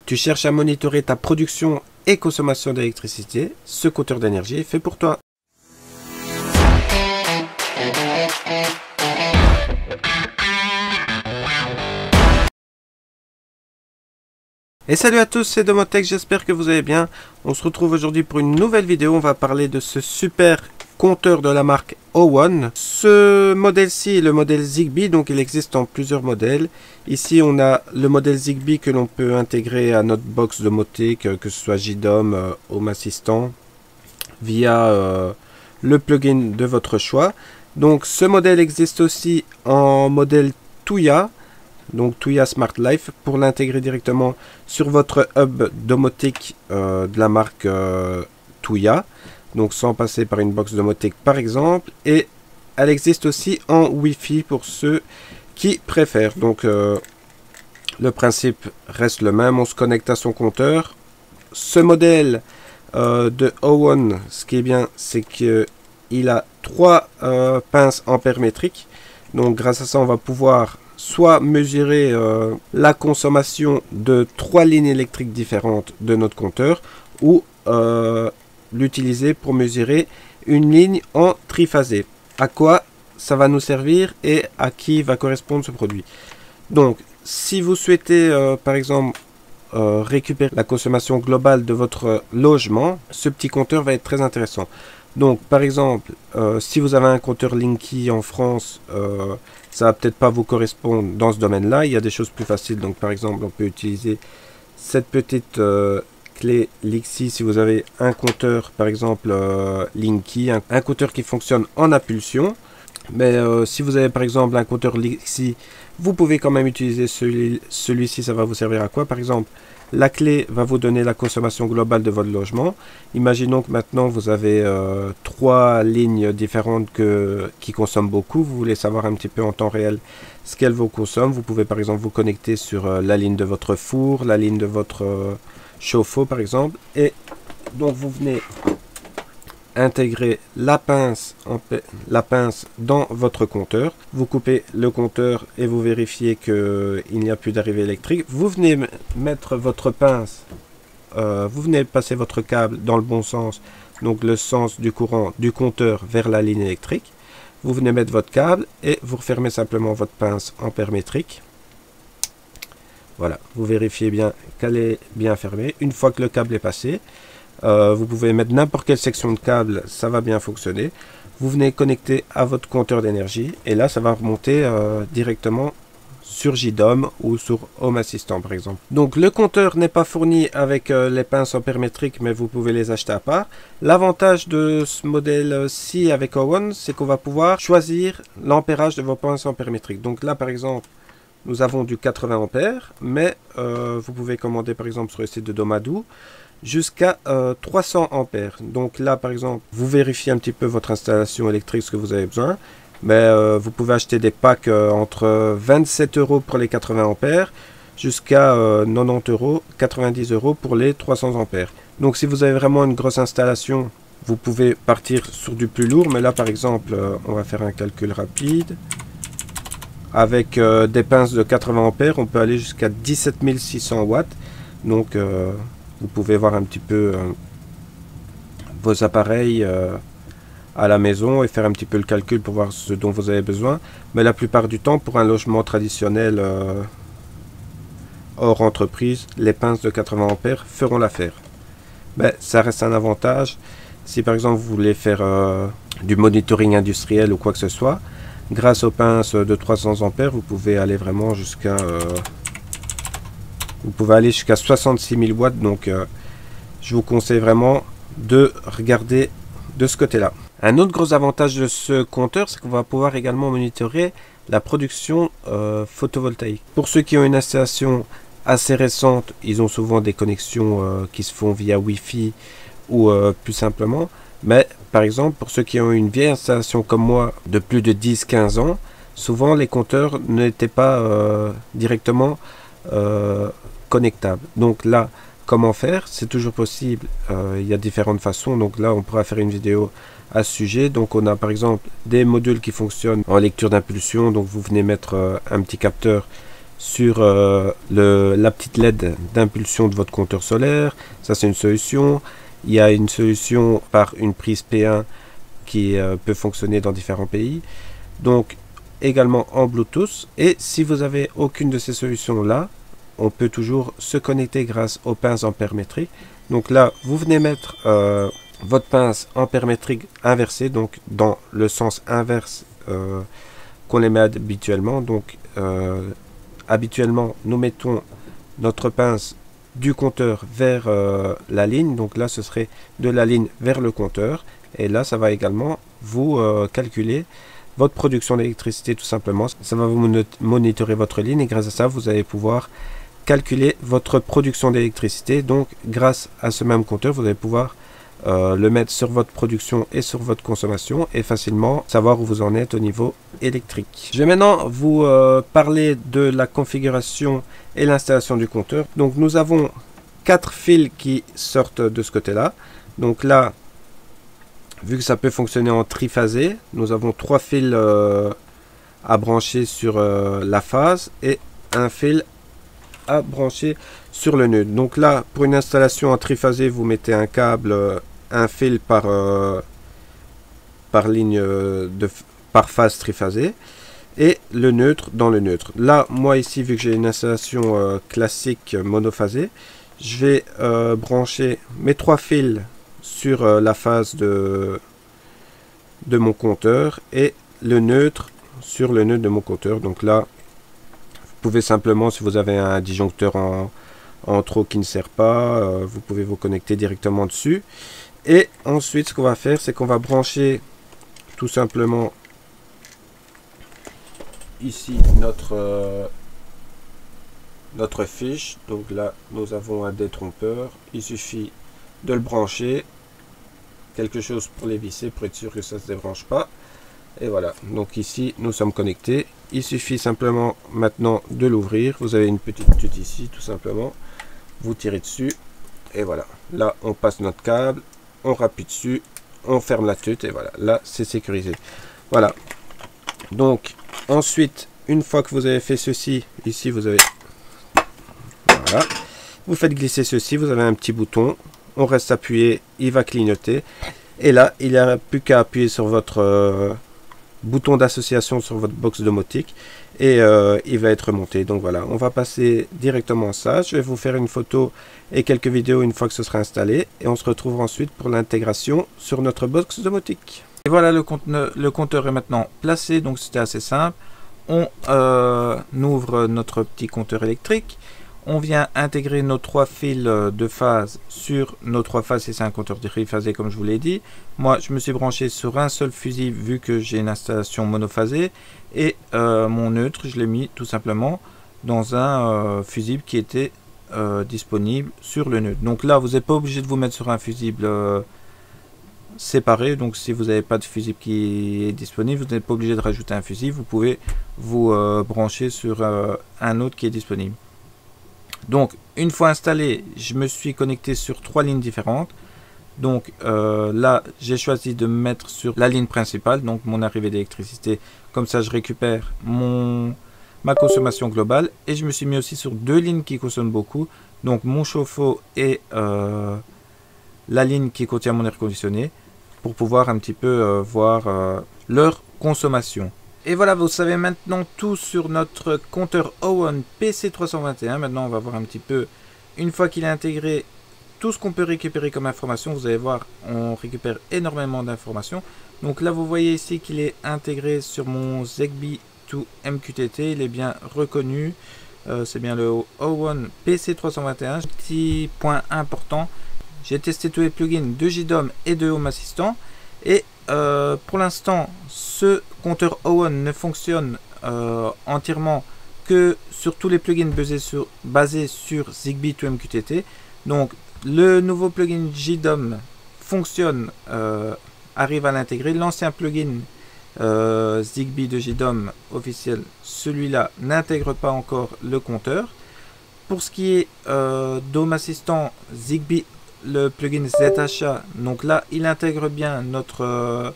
Tu cherches à monitorer ta production et consommation d'électricité, ce compteur d'énergie est fait pour toi. Et salut à tous, c'est Domotech, j'espère que vous allez bien. On se retrouve aujourd'hui pour une nouvelle vidéo. On va parler de ce super compteur de la marque O-One. Ce modèle-ci est le modèle Zigbee, donc il existe en plusieurs modèles. Ici, on a le modèle Zigbee que l'on peut intégrer à notre box Domotech, que ce soit JDOM, Home Assistant, via le plugin de votre choix. Donc ce modèle existe aussi en modèle Tuya. Donc Tuya Smart Life, pour l'intégrer directement sur votre hub domotique de la marque Tuya, donc sans passer par une box domotique par exemple. Et elle existe aussi en Wi-Fi pour ceux qui préfèrent. Donc le principe reste le même, on se connecte à son compteur. Ce modèle de O-One, ce qui est bien, c'est qu'il a 3 pinces ampères-métriques. Donc grâce à ça, on va pouvoir soit mesurer la consommation de 3 lignes électriques différentes de notre compteur, ou l'utiliser pour mesurer une ligne en triphasé. À quoi ça va nous servir et à qui va correspondre ce produit. Donc si vous souhaitez par exemple récupérer la consommation globale de votre logement, ce petit compteur va être très intéressant. Donc par exemple, si vous avez un compteur Linky en France, ça va peut-être pas vous correspondre dans ce domaine-là. Il y a des choses plus faciles. Donc par exemple, on peut utiliser cette petite clé Lixi si vous avez un compteur, par exemple Linky, un compteur qui fonctionne en impulsion. Mais si vous avez par exemple un compteur Lixi, vous pouvez quand même utiliser celui-ci. Ça va vous servir à quoi? Par exemple, la clé va vous donner la consommation globale de votre logement. Imaginons que maintenant vous avez 3 lignes différentes qui consomment beaucoup. Vous voulez savoir un petit peu en temps réel ce qu'elles vous consomment. Vous pouvez par exemple vous connecter sur la ligne de votre four, la ligne de votre chauffe-eau par exemple. Et donc vous venez intégrer la pince dans votre compteur. Vous coupez le compteur et vous vérifiez qu'il n'y a plus d'arrivée électrique. Vous venez mettre votre pince, vous venez passer votre câble dans le bon sens, donc le sens du courant du compteur vers la ligne électrique. Vous venez mettre votre câble et vous refermez simplement votre pince ampère-métrique. Voilà, vous vérifiez bien qu'elle est bien fermée. Une fois que le câble est passé, vous pouvez mettre n'importe quelle section de câble, ça va bien fonctionner. Vous venez connecter à votre compteur d'énergie et là ça va remonter directement sur JDOM ou sur Home Assistant par exemple. Donc le compteur n'est pas fourni avec les pinces ampère-métriques, mais vous pouvez les acheter à part. L'avantage de ce modèle-ci avec O-One, c'est qu'on va pouvoir choisir l'ampérage de vos pinces ampère-métriques. Donc là par exemple, nous avons du 80 ampères, mais vous pouvez commander par exemple sur le site de Domadou jusqu'à 300 ampères. Donc là par exemple, vous vérifiez un petit peu votre installation électrique, ce que vous avez besoin. Mais vous pouvez acheter des packs entre 27 € pour les 80 ampères jusqu'à 90 €, 90 € pour les 300 ampères. Donc si vous avez vraiment une grosse installation, vous pouvez partir sur du plus lourd. Mais là par exemple, on va faire un calcul rapide. Avec des pinces de 80 ampères, on peut aller jusqu'à 17 600 watts. Donc vous pouvez voir un petit peu vos appareils à la maison et faire un petit peu le calcul pour voir ce dont vous avez besoin. Mais la plupart du temps, pour un logement traditionnel hors entreprise, les pinces de 80 ampères feront l'affaire. Mais ça reste un avantage. Si par exemple vous voulez faire du monitoring industriel ou quoi que ce soit, grâce aux pinces de 300 ampères, vous pouvez aller vraiment jusqu'à 66 000 watts. Donc je vous conseille vraiment de regarder de ce côté-là. Un autre gros avantage de ce compteur, c'est qu'on va pouvoir également monitorer la production photovoltaïque. Pour ceux qui ont une installation assez récente, ils ont souvent des connexions qui se font via Wi-Fi ou plus simplement. Mais par exemple, pour ceux qui ont une vieille installation comme moi de plus de 10-15 ans, souvent les compteurs n'étaient pas directement connectables. Donc là, comment faire? C'est toujours possible, il y a différentes façons. Donc là, on pourra faire une vidéo à ce sujet. Donc on a par exemple des modules qui fonctionnent en lecture d'impulsion. Donc vous venez mettre un petit capteur sur la petite LED d'impulsion de votre compteur solaire. Ça, c'est une solution. Il y a une solution par une prise P1 qui peut fonctionner dans différents pays. Donc, également en Bluetooth. Et si vous avez aucune de ces solutions-là, on peut toujours se connecter grâce aux pinces ampère-métriques. Donc là, vous venez mettre votre pince ampère-métrique inversée, donc dans le sens inverse qu'on les met habituellement. Donc, habituellement, nous mettons notre pince du compteur vers la ligne. Donc là, ce serait de la ligne vers le compteur. Et là, ça va également vous calculer votre production d'électricité tout simplement. Ça va vous monitorer votre ligne et grâce à ça, vous allez pouvoir calculer votre production d'électricité. Donc, grâce à ce même compteur, vous allez pouvoir le mettre sur votre production et sur votre consommation et facilement savoir où vous en êtes au niveau électrique. Je vais maintenant vous parler de la configuration et l'installation du compteur. Donc nous avons 4 fils qui sortent de ce côté-là. Donc là, vu que ça peut fonctionner en triphasé, nous avons 3 fils à brancher sur la phase et un fil à brancher sur le nœud. Donc là, pour une installation en triphasé, vous mettez un câble, un fil par ligne par phase triphasée et le neutre dans le neutre. Là, moi ici, vu que j'ai une installation classique monophasée, je vais brancher mes 3 fils sur la phase de mon compteur et le neutre sur le nœud de mon compteur. Donc là, vous pouvez simplement, si vous avez un disjoncteur en trop qui ne sert pas, vous pouvez vous connecter directement dessus. Et ensuite, ce qu'on va faire, c'est qu'on va brancher tout simplement ici notre fiche. Donc là, nous avons un détrompeur. Il suffit de le brancher. Quelque chose pour les visser, pour être sûr que ça ne se débranche pas. Et voilà, donc ici nous sommes connectés. Il suffit simplement maintenant de l'ouvrir. Vous avez une petite tute ici, tout simplement. Vous tirez dessus et voilà. Là, on passe notre câble, on rappuie dessus, on ferme la tute et voilà. Là, c'est sécurisé. Voilà. Donc ensuite, une fois que vous avez fait ceci, ici vous avez, voilà, vous faites glisser ceci. Vous avez un petit bouton. On reste appuyé, il va clignoter. Et là, il n'y a plus qu'à appuyer sur votre bouton d'association sur votre box domotique et il va être monté. Donc voilà, on va passer directement à ça. Je vais vous faire une photo et quelques vidéos une fois que ce sera installé et on se retrouve ensuite pour l'intégration sur notre box domotique. Et voilà, le compteur est maintenant placé, donc c'était assez simple. On ouvre notre petit compteur électrique. On vient intégrer nos 3 fils de phase sur nos 3 phases et c'est un compteur triphasé comme je vous l'ai dit. Moi je me suis branché sur un seul fusible vu que j'ai une installation monophasée et mon neutre je l'ai mis tout simplement dans un fusible qui était disponible sur le neutre. Donc là vous n'êtes pas obligé de vous mettre sur un fusible séparé. Donc si vous n'avez pas de fusible qui est disponible, vous n'êtes pas obligé de rajouter un fusible. Vous pouvez vous brancher sur un autre qui est disponible. Donc, une fois installé, je me suis connecté sur 3 lignes différentes. Donc là, j'ai choisi de me mettre sur la ligne principale, donc mon arrivée d'électricité. Comme ça, je récupère ma consommation globale. Et je me suis mis aussi sur 2 lignes qui consomment beaucoup. Donc mon chauffe-eau et la ligne qui contient mon air conditionné. Pour pouvoir un petit peu voir leur consommation. Et voilà, vous savez maintenant tout sur notre compteur OWON PC321. Maintenant, on va voir un petit peu, une fois qu'il est intégré, tout ce qu'on peut récupérer comme information. Vous allez voir, on récupère énormément d'informations. Donc là, vous voyez ici qu'il est intégré sur mon Zigbee to MQTT. Il est bien reconnu. C'est bien le OWON PC321. Petit point important, j'ai testé tous les plugins de JDOM et de Home Assistant. Et pour l'instant, ce compteur OWON ne fonctionne entièrement que sur tous les plugins basés sur Zigbee to MQTT. Donc le nouveau plugin JDOM fonctionne, arrive à l'intégrer. L'ancien plugin Zigbee de JDOM officiel, celui-là n'intègre pas encore le compteur. Pour ce qui est d'Home Assistant, Zigbee, le plugin ZHA, donc là il intègre bien notre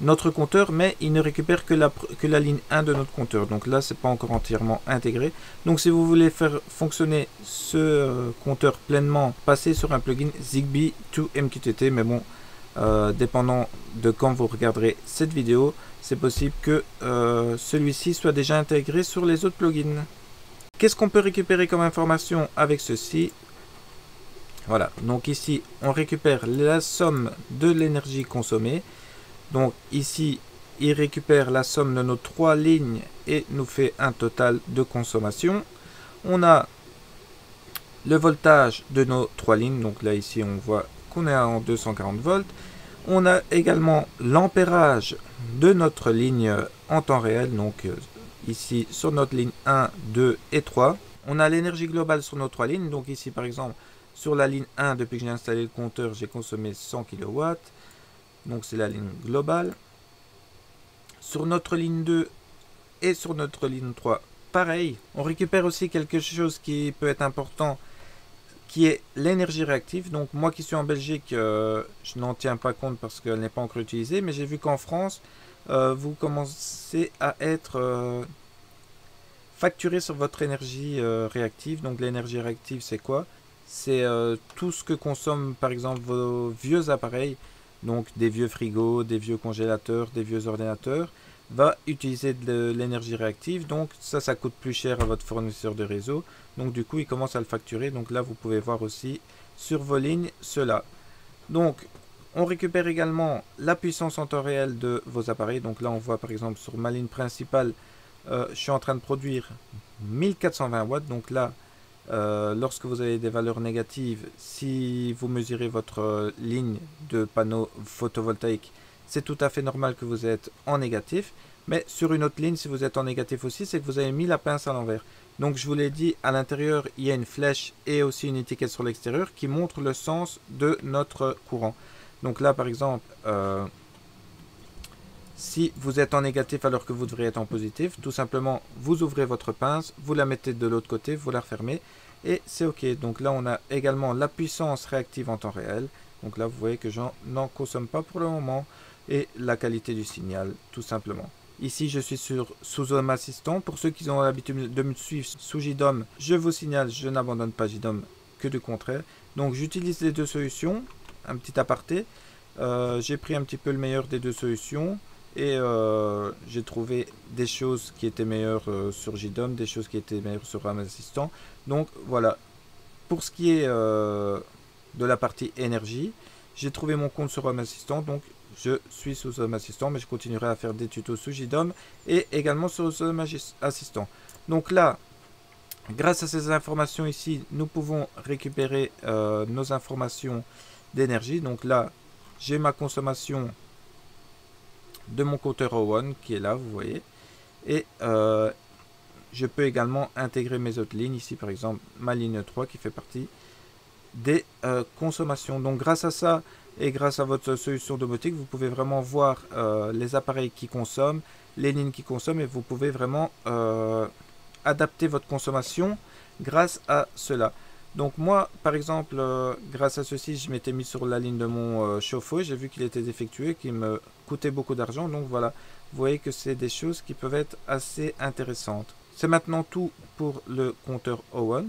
notre compteur, mais il ne récupère que la ligne 1 de notre compteur. Donc là, c'est pas encore entièrement intégré. Donc si vous voulez faire fonctionner ce compteur pleinement, passez sur un plugin Zigbee to MQTT. Mais bon, dépendant de quand vous regarderez cette vidéo, c'est possible que celui-ci soit déjà intégré sur les autres plugins. Qu'est-ce qu'on peut récupérer comme information avec ceci? Voilà, donc ici, on récupère la somme de l'énergie consommée. Donc ici, il récupère la somme de nos 3 lignes et nous fait un total de consommation. On a le voltage de nos 3 lignes. Donc là, ici, on voit qu'on est en 240 volts. On a également l'ampérage de notre ligne en temps réel. Donc ici, sur notre ligne 1, 2 et 3. On a l'énergie globale sur nos 3 lignes. Donc ici, par exemple, sur la ligne 1, depuis que j'ai installé le compteur, j'ai consommé 100 kW. Donc c'est la ligne globale. Sur notre ligne 2 et sur notre ligne 3, pareil. On récupère aussi quelque chose qui peut être important, qui est l'énergie réactive. Donc moi qui suis en Belgique, je n'en tiens pas compte parce qu'elle n'est pas encore utilisée. Mais j'ai vu qu'en France, vous commencez à être facturé sur votre énergie réactive. Donc l'énergie réactive, c'est quoi? C'est tout ce que consomment par exemple vos vieux appareils, donc des vieux frigos, des vieux congélateurs, des vieux ordinateurs, va utiliser de l'énergie réactive. Donc ça coûte plus cher à votre fournisseur de réseau. Donc du coup, il commence à le facturer. Donc là, vous pouvez voir aussi sur vos lignes cela. Donc on récupère également la puissance en temps réel de vos appareils. Donc là, on voit par exemple sur ma ligne principale, je suis en train de produire 1420 watts. Donc là, lorsque vous avez des valeurs négatives, si vous mesurez votre ligne de panneau photovoltaïque, c'est tout à fait normal que vous êtes en négatif. Mais sur une autre ligne, si vous êtes en négatif aussi, c'est que vous avez mis la pince à l'envers. Donc je vous l'ai dit, à l'intérieur, il y a une flèche et aussi une étiquette sur l'extérieur qui montre le sens de notre courant. Donc là, par exemple, si vous êtes en négatif alors que vous devriez être en positif, tout simplement, vous ouvrez votre pince, vous la mettez de l'autre côté, vous la refermez et c'est OK. Donc là, on a également la puissance réactive en temps réel. Donc là, vous voyez que je n'en consomme pas pour le moment et la qualité du signal, tout simplement. Ici, je suis sous Home Assistant. Pour ceux qui ont l'habitude de me suivre sous JDOM, je vous signale, je n'abandonne pas JDOM, que du contraire. Donc j'utilise les deux solutions, un petit aparté. J'ai pris un petit peu le meilleur des deux solutions. Et j'ai trouvé des choses qui étaient meilleures sur JDOM, des choses qui étaient meilleures sur Home Assistant. Donc voilà, pour ce qui est de la partie énergie, j'ai trouvé mon compte sur Home Assistant, donc je suis sous Home Assistant, mais je continuerai à faire des tutos sous JDOM et également sur Home Assistant. Donc là, grâce à ces informations ici, nous pouvons récupérer nos informations d'énergie. Donc là, j'ai ma consommation de mon compteur O1 qui est là, vous voyez, et je peux également intégrer mes autres lignes ici, par exemple ma ligne 3 qui fait partie des consommations. Donc grâce à ça et grâce à votre solution domotique, vous pouvez vraiment voir les appareils qui consomment, les lignes qui consomment, et vous pouvez vraiment adapter votre consommation grâce à cela. Donc moi, par exemple, grâce à ceci, je m'étais mis sur la ligne de mon chauffe-eau. J'ai vu qu'il était défectueux, qu'il me coûtait beaucoup d'argent. Donc voilà, vous voyez que c'est des choses qui peuvent être assez intéressantes. C'est maintenant tout pour le compteur O1.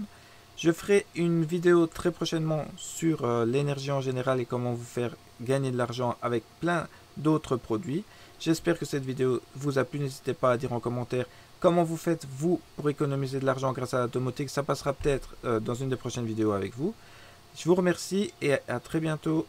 Je ferai une vidéo très prochainement sur l'énergie en général et comment vous faire gagner de l'argent avec plein d'autres produits. J'espère que cette vidéo vous a plu. N'hésitez pas à dire en commentaire comment vous faites, vous, pour économiser de l'argent grâce à la domotique. Ça passera peut-être dans une des prochaines vidéos avec vous. Je vous remercie et à très bientôt.